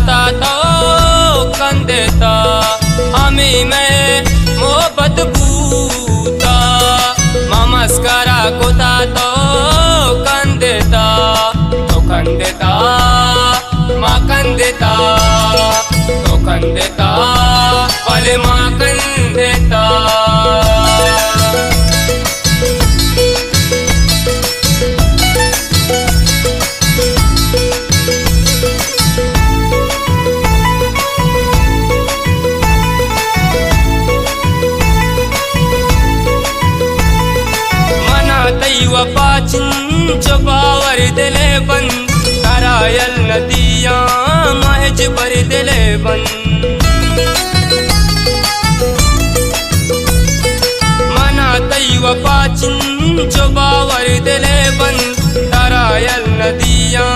कोता तो कन देता हमी में मोहब्बत बूता मस्करा कोता तो कन देता तो कन देता माँ कन देता तो कन देता पले माँ कन देता। वपाचिन चबावर दिले बन करायल नदियाँ महज पर दिले बन मना तई वपाचिन चबावर दिले बन करायल नदियाँ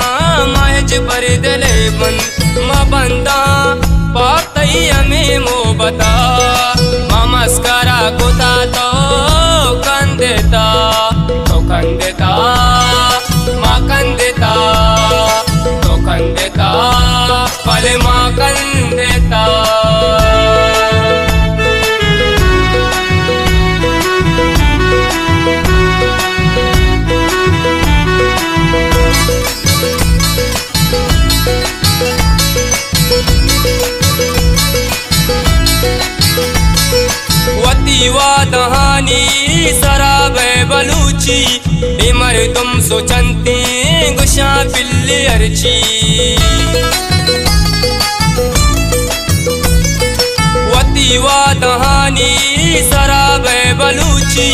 महज पर दिले बन माँ बंदा पातई हमें मो बता माँ मस्करा कोता तो कन देता कन देता माँ कन देता तो कन देता पले माँ कन देता। दहानी शराब बलूची इमर तुम सोचंती गुशा बिल्ली अर्ची वतीवा दहानी शराब बलूची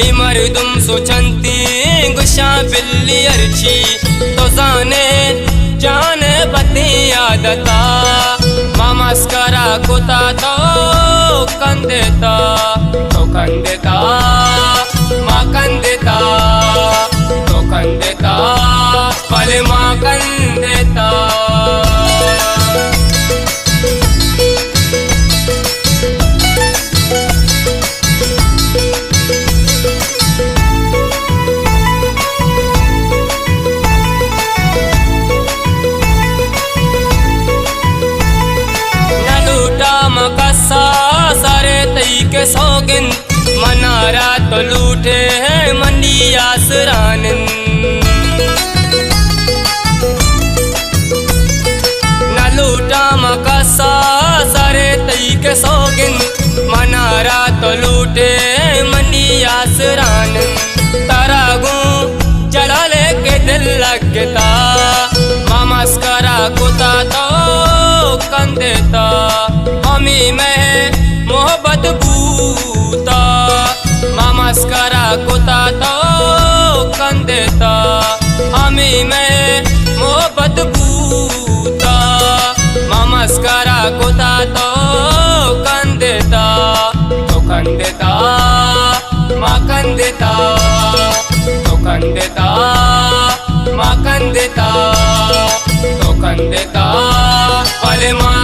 इमर तुम सोचंती गुशा बिल्ली अर्ची तो जाने बती आदता माँ मस्करा कोता तो कन देता तो कन देता माँ कन देता तो कन देता पले माँ कन देता। सारे तई के सौगिन मनारा तो लूटे है मंडी आसरानन न लूटा मकसा सारे तई के सौगिन मनारा तो लूटे मंडी आसरानन तरागू चला लेके दिल लगता माँ मस्करा कोता तो कन देता हमी में मोहब्बत बूता माँ मस्करा कोता तो कन देता हमी में मोहब्बत बूता माँ मस्करा कोता तो कन देता तो कन देता माँ कन देता तो कन देता माँ कन देता तो कन देता पले माँ